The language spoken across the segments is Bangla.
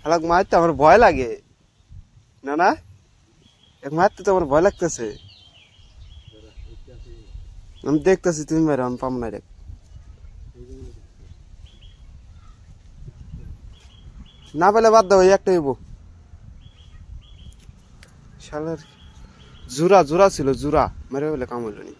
হালাক মারতে আমার ভয় লাগে না না এক মারতে তো আমার ভয় লাগতেছে আমি দেখতেছি তুমি মেরো আমি পাম না রে না পেলে বাদ দাও একটাই হইব শালার জুরা জুরা ছিল জুরা মেরে বলে কাম হইল নি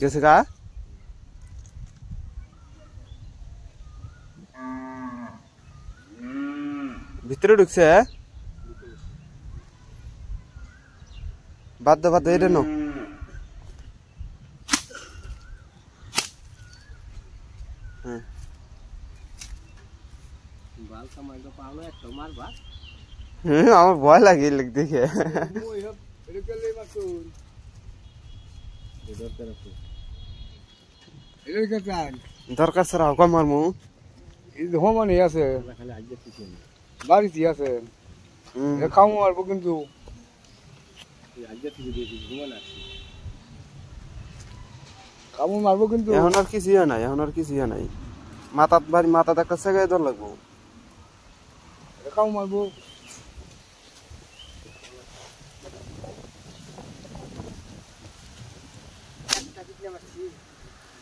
গেছে গা ভিতরে ঢুকছে বাদ দাও এটা নো আমার ভয় লাগে দেখে দরকার ছাড়া কম মারমু মানে আছে বাড়িতে আছে খাওয়া মারবো কিন্তু খাবো মারবো কিন্তু এখন আর কিছু নাই এখন আর কিছু নাই মাথাত বাড়ি মাথাতে একটা সেগাই ধর লাগবো খাও মারবো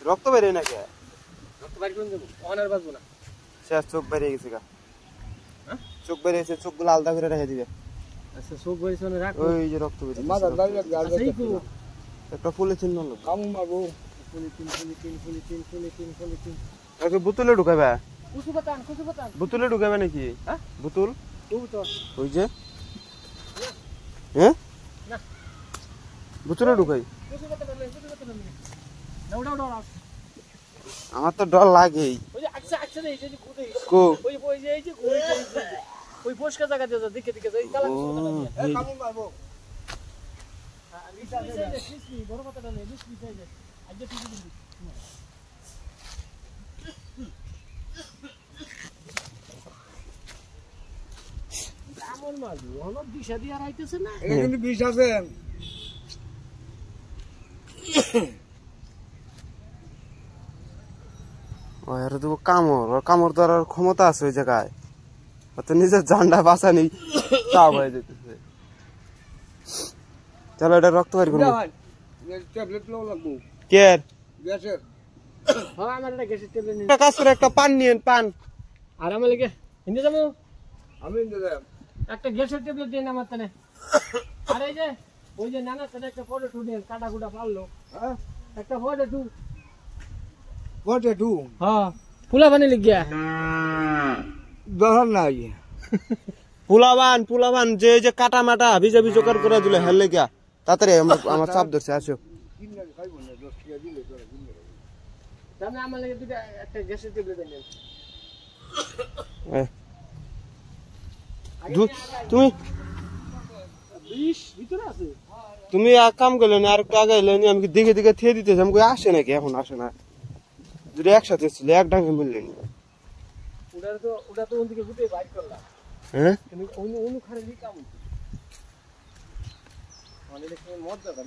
রক্ত বেরিয়ে নাকি রক্ত বাইরে করে দেবো অনার বাঁচবো না শেষ চোখ বেরিয়ে গেছে গা চোখ বেরিয়েছে চোখ গুলো আলাদা করে রেখে দিবে আচ্ছা চোখ বেরিয়েছে রাখ ওই যে রক্ত বেরিয়েছে মাথা দাঁড়িয়ে রাখবে একটা ফুলে চিহ্ন লোক কামু মারবো একটা বোতলে ঢুকাবে কুসু বাতান বোতলে ঢুকাবে নাকি হ্যাঁ বোতল বোতল ওই যে হ্যাঁ না বোতলে ঢুকাই কুসু বাতান দাও আমার তো ডর লাগেই ওই যে আচ্ছা এই যে কুদে কো ওই যে এই যে ওই পরিষ্কার জায়গা দিয়ে দেখে এই কালা কুসু বাতান দিয়ে কামু মারবো বড় কথা ডালে মিষ্টি চাই যায় আজকে ঠিক আছে আমল মারবো হলো দিশা দিয়ে আইতেছে না এটা কিন্তু বিষ আছে আর তো কামড় ধরার ক্ষমতা আছে ওই জায়গায় তো নিজের জানটা বাঁচানি চাপ হয়ে যেতেছে চলো এটা রক্ত বাড়ি করবো ট্যাবলেট লো লাগবো কে গ্যাসের হ্যাঁ আমার একটা গ্যাসের ট্যাবলেট নিন একটা কাজ করে একটা পান নিয়েন পান আর আমার লাগে হিন্দে যাবো আমি হিন্দে যাব একটা গ্যাসের ট্যাবলেট দিন আমার তানে আর এই যে ওই যে নানা তানে একটা ফটো নিন কাটা কুটা পারলো হ্যাঁ একটা ফটো হ্যাঁ ফুলা বানি লিখিয়া দহন নাই পুলাবান যে যে কাটা মাটা ভিজা ভিজোকার করে দিলে হেলে গিয়া তাড়াতাড়ি আমার চাপ ধরছে আসো আমার লাগে দুটা একটা গ্যাসের ট্যাবলেট দেন তুমি এক কাম করলে না আর একটু আগে এলে আমি দেখে দেখে থিয়ে দিতেছি আমি আসে নাকি এখন আসে না যদি একসাথে ছিল এক ডাঙ্গে মিললেন ওটা তো ওদিকে গুটে বাইর করলাম হ্যাঁ তুমি অনু খারে কাম মানে মদ দাও